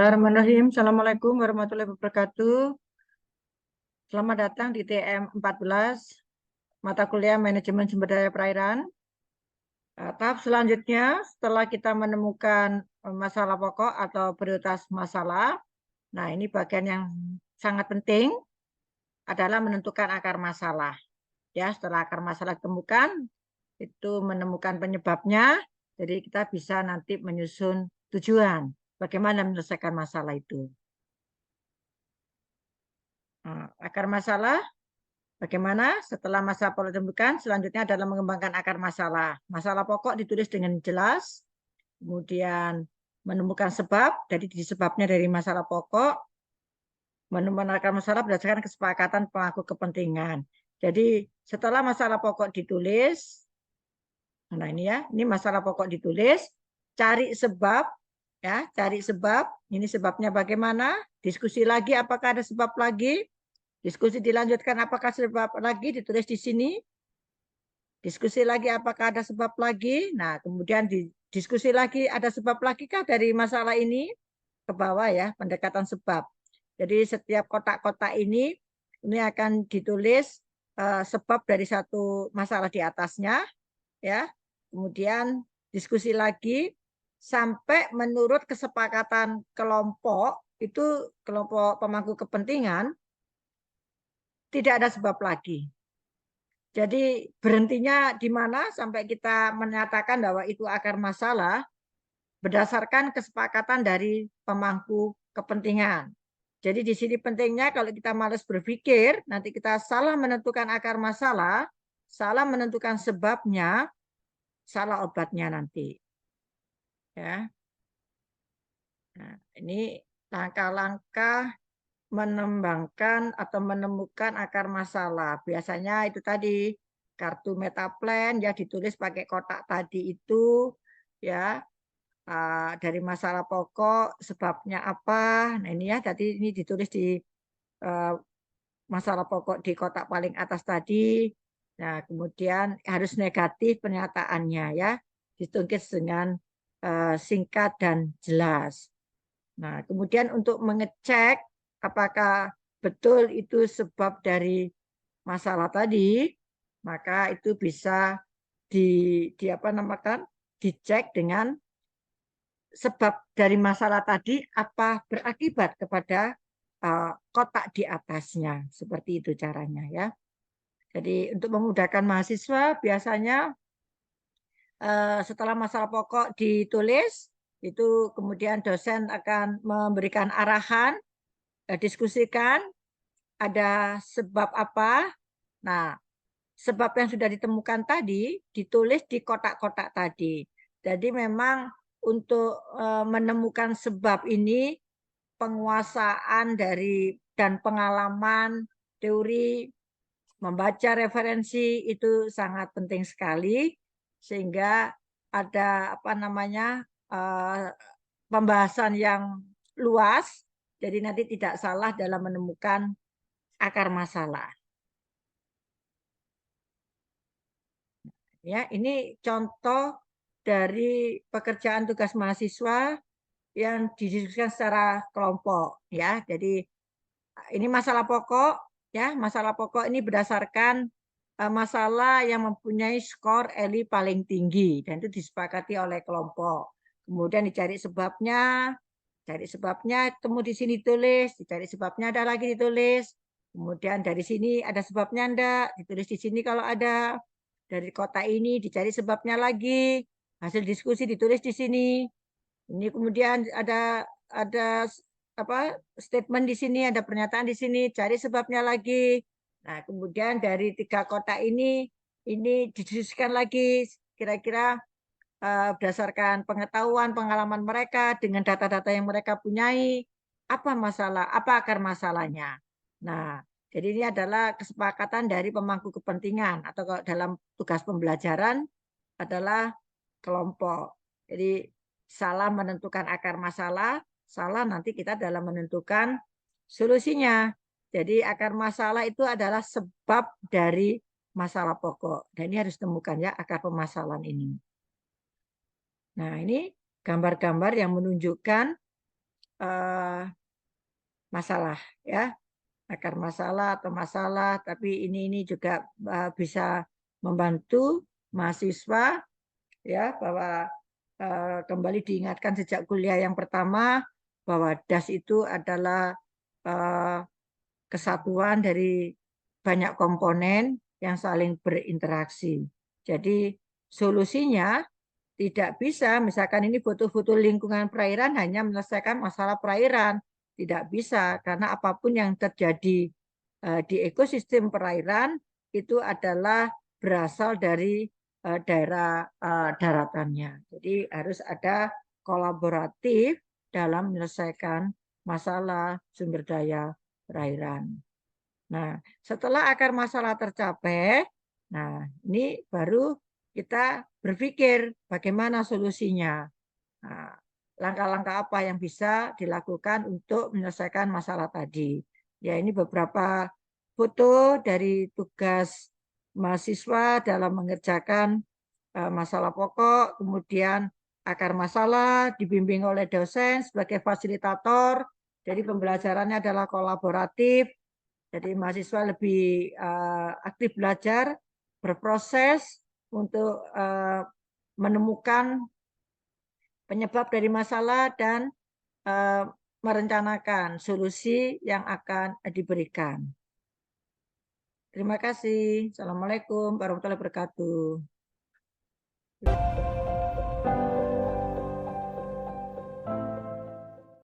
Bismillahirrahmanirrahim. Assalamualaikum warahmatullahi wabarakatuh. Selamat datang di TM 14, mata kuliah Manajemen Sumber Daya Perairan. Tahap selanjutnya, setelah kita menemukan masalah pokok atau prioritas masalah, nah ini bagian yang sangat penting adalah menentukan akar masalah. Ya, setelah akar masalah ditemukan, itu menemukan penyebabnya, jadi kita bisa nanti menyusun tujuan bagaimana menyelesaikan masalah itu. Akar masalah, bagaimana setelah masalah pokok ditemukan, selanjutnya adalah mengembangkan akar masalah. Masalah pokok ditulis dengan jelas, kemudian menemukan sebab, jadi sebabnya dari masalah pokok, menemukan akar masalah berdasarkan kesepakatan pemangku kepentingan. Jadi setelah masalah pokok ditulis, nah ini ya, ini masalah pokok ditulis, cari sebab, ya, cari sebab, ini sebabnya bagaimana, diskusi lagi apakah ada sebab lagi, diskusi dilanjutkan apakah sebab lagi, ditulis di sini, diskusi lagi apakah ada sebab lagi, nah kemudian diskusi lagi ada sebab lagi kah dari masalah ini, ke bawah ya, pendekatan sebab. Jadi setiap kotak-kotak ini akan ditulis sebab dari satu masalah di atasnya, ya. Kemudian diskusi lagi sampai menurut kesepakatan kelompok, itu kelompok pemangku kepentingan, tidak ada sebab lagi. Jadi berhentinya di mana sampai kita menyatakan bahwa itu akar masalah berdasarkan kesepakatan dari pemangku kepentingan. Jadi di sini pentingnya kalau kita malas berpikir, nanti kita salah menentukan akar masalah, salah menentukan sebabnya, salah obatnya nanti. Ya. Nah, ini langkah-langkah mengembangkan atau menemukan akar masalah. Biasanya itu tadi kartu metaplan ya ditulis pakai kotak tadi itu ya, dari masalah pokok sebabnya apa. Nah, ini ya tadi ini ditulis di masalah pokok di kotak paling atas tadi. Nah, kemudian harus negatif pernyataannya ya, ditulis dengan singkat dan jelas. Nah, kemudian untuk mengecek apakah betul itu sebab dari masalah tadi, maka itu bisa di apa namakan, dicek dengan sebab dari masalah tadi apa berakibat kepada kotak di atasnya. Seperti itu caranya ya. Jadi untuk memudahkan mahasiswa biasanya setelah masalah pokok ditulis, itu kemudian dosen akan memberikan arahan, diskusikan ada sebab apa. Nah, sebab yang sudah ditemukan tadi ditulis di kotak-kotak tadi. Jadi memang untuk menemukan sebab ini penguasaan dari dan pengalaman teori membaca referensi itu sangat penting sekali sehingga ada apa namanya pembahasan yang luas, jadi nanti tidak salah dalam menemukan akar masalah. Ya, ini contoh dari pekerjaan tugas mahasiswa yang didiskusikan secara kelompok ya. Jadi ini masalah pokok ya, masalah pokok ini berdasarkan masalah yang mempunyai skor ELI paling tinggi dan itu disepakati oleh kelompok. Kemudian dicari sebabnya, cari sebabnya, temu di sini tulis, dicari sebabnya ada lagi ditulis. Kemudian dari sini ada sebabnya enggak, ditulis di sini kalau ada. Dari kota ini dicari sebabnya lagi, hasil diskusi ditulis di sini. Ini kemudian ada apa statement di sini, ada pernyataan di sini, cari sebabnya lagi. Nah, kemudian dari 3 kota ini didiskusikan lagi kira-kira berdasarkan pengetahuan, pengalaman mereka dengan data-data yang mereka punyai, apa masalah, apa akar masalahnya. Nah, jadi ini adalah kesepakatan dari pemangku kepentingan atau dalam tugas pembelajaran adalah kelompok. Jadi salah menentukan akar masalah, salah nanti kita dalam menentukan solusinya. Jadi akar masalah itu adalah sebab dari masalah pokok. Dan ini harus temukan ya akar permasalahan ini. Nah, ini gambar-gambar yang menunjukkan masalah ya, akar masalah atau masalah, tapi ini juga bisa membantu mahasiswa ya bahwa kembali diingatkan sejak kuliah yang pertama bahwa DAS itu adalah kesatuan dari banyak komponen yang saling berinteraksi. Jadi solusinya tidak bisa, misalkan ini foto-foto lingkungan perairan hanya menyelesaikan masalah perairan. Tidak bisa, karena apapun yang terjadi di ekosistem perairan itu adalah berasal dari daerah daratannya. Jadi harus ada kolaboratif dalam menyelesaikan masalah sumber daya perairan. Nah, setelah akar masalah tercapai, nah ini baru kita berpikir bagaimana solusinya. Nah, langkah-langkah apa yang bisa dilakukan untuk menyelesaikan masalah tadi. Ya, ini beberapa foto dari tugas mahasiswa dalam mengerjakan masalah pokok, kemudian akar masalah dibimbing oleh dosen sebagai fasilitator. Jadi pembelajarannya adalah kolaboratif. Jadi mahasiswa lebih aktif belajar, berproses untuk menemukan penyebab dari masalah dan merencanakan solusi yang akan diberikan. Terima kasih. Assalamualaikum warahmatullahi wabarakatuh.